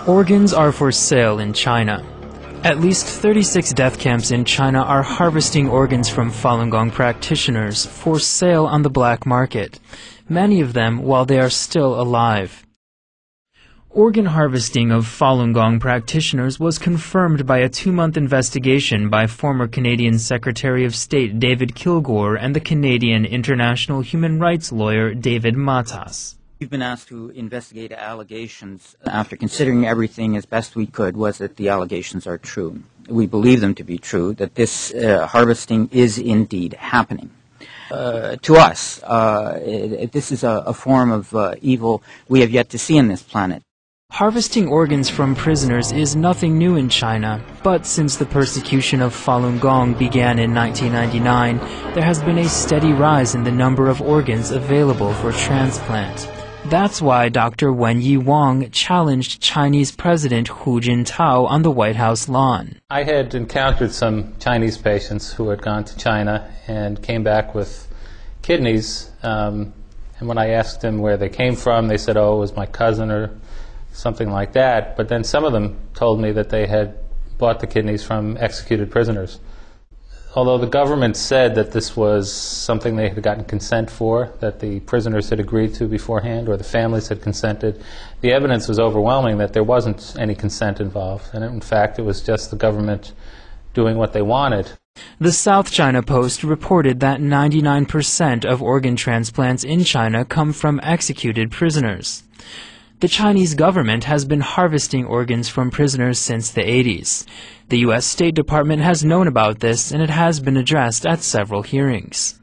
Organs are for sale in China. At least 36 death camps in China are harvesting organs from Falun Gong practitioners for sale on the black market, many of them while they are still alive. Organ harvesting of Falun Gong practitioners was confirmed by a 2-month investigation by former Canadian Secretary of State David Kilgour and the Canadian international human rights lawyer David Matas. We've been asked to investigate allegations. After considering everything as best we could, was that the allegations are true. We believe them to be true, that this harvesting is indeed happening. To us, this is a form of evil we have yet to see on this planet. Harvesting organs from prisoners is nothing new in China, but since the persecution of Falun Gong began in 1999, there has been a steady rise in the number of organs available for transplant. That's why Dr. Wenyi Wang challenged Chinese President Hu Jintao on the White House lawn. I had encountered some Chinese patients who had gone to China and came back with kidneys, and when I asked them where they came from, they said, oh, it was my cousin or something like that. But then some of them told me that they had bought the kidneys from executed prisoners. Although the government said that this was something they had gotten consent for, that the prisoners had agreed to beforehand, or the families had consented, the evidence was overwhelming that there wasn't any consent involved. And in fact, it was just the government doing what they wanted. The South China Post reported that 99% of organ transplants in China come from executed prisoners. The Chinese government has been harvesting organs from prisoners since the 80s. The U.S. State Department has known about this, and it has been addressed at several hearings.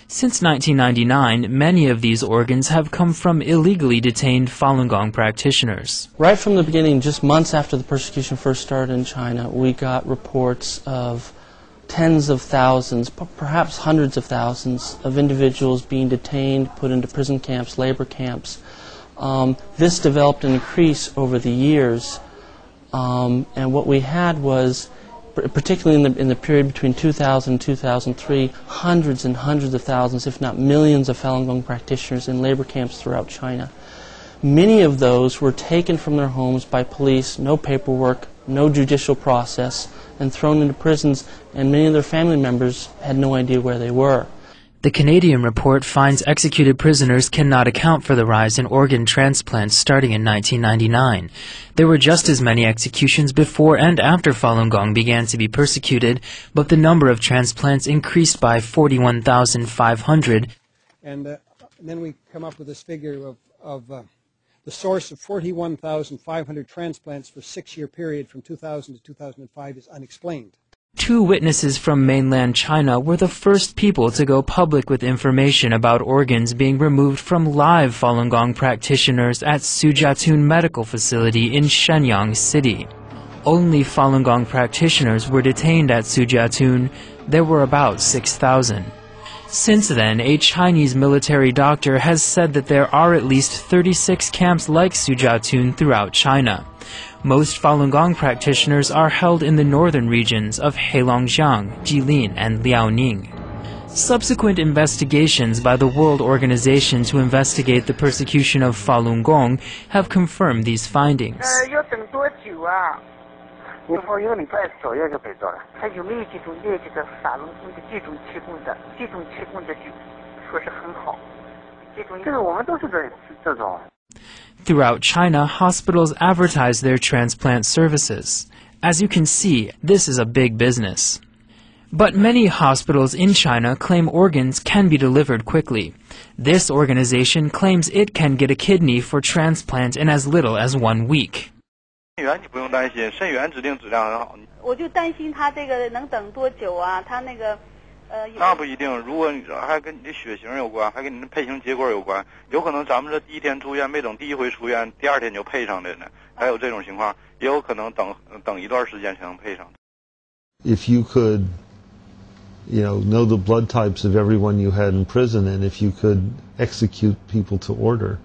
Since 1999, many of these organs have come from illegally detained Falun Gong practitioners. Right from the beginning, just months after the persecution first started in China, we got reports of tens of thousands, perhaps hundreds of thousands of individuals being detained, put into prison camps, labor camps. This developed an increase over the years, and what we had was, particularly in the period between 2000 and 2003, hundreds and hundreds of thousands, if not millions, of Falun Gong practitioners in labor camps throughout China. Many of those were taken from their homes by police, no paperwork, no judicial process, and thrown into prisons, and many of their family members had no idea where they were. The Canadian report finds executed prisoners cannot account for the rise in organ transplants starting in 1999. There were just as many executions before and after Falun Gong began to be persecuted, but the number of transplants increased by 41,500. And then we come up with this figure of the source of 41,500 transplants for a 6-year period from 2000 to 2005 is unexplained. 2 witnesses from mainland China were the first people to go public with information about organs being removed from live Falun Gong practitioners at Sujiatun Medical Facility in Shenyang City. Only Falun Gong practitioners were detained at Sujiatun. There were about 6,000. Since then, a Chinese military doctor has said that there are at least 36 camps like Sujiatun throughout China. Most Falun Gong practitioners are held in the northern regions of Heilongjiang, Jilin, and Liaoning. Subsequent investigations by the World Organization to investigate the persecution of Falun Gong have confirmed these findings. Throughout China, hospitals advertise their transplant services. As you can see, this is a big business. But many hospitals in China claim organs can be delivered quickly. This organization claims it can get a kidney for transplant in as little as 1 week. If you could, know the blood types of everyone you had in prison, and if you could execute people to order,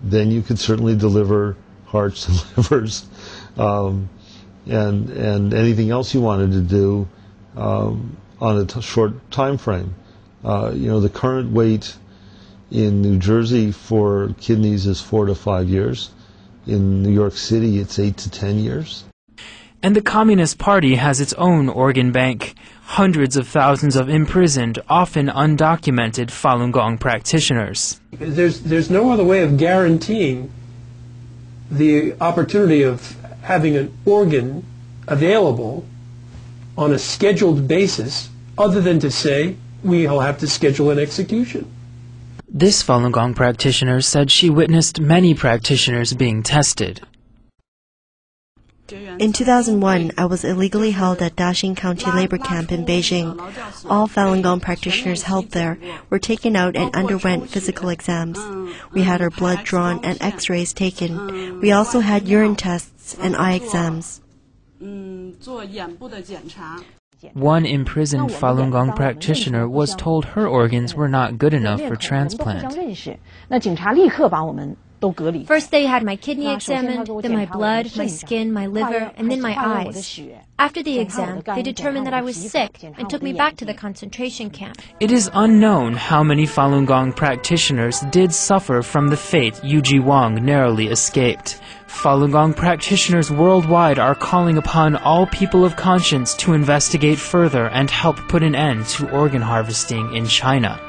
then you could certainly deliver hearts and livers, and anything else you wanted to do on a short time frame. The current wait In New Jersey, for kidneys is 4 to 5 years. In New York City, it's 8 to 10 years. And the Communist Party has its own organ bank. Hundreds of thousands of imprisoned, often undocumented Falun Gong practitioners. There's no other way of guaranteeing the opportunity of having an organ available on a scheduled basis other than to say we'll have to schedule an execution. This Falun Gong practitioner said she witnessed many practitioners being tested. In 2001, I was illegally held at Daxing County Labor Camp in Beijing. All Falun Gong practitioners held there were taken out and underwent physical exams. We had our blood drawn and x-rays taken. We also had urine tests and eye exams. One imprisoned Falun Gong practitioner was told her organs were not good enough for transplant. First they had my kidney examined, then my blood, my skin, my liver, and then my eyes. After the exam, they determined that I was sick and took me back to the concentration camp. It is unknown how many Falun Gong practitioners did suffer from the fate Yuji Wang narrowly escaped. Falun Gong practitioners worldwide are calling upon all people of conscience to investigate further and help put an end to organ harvesting in China.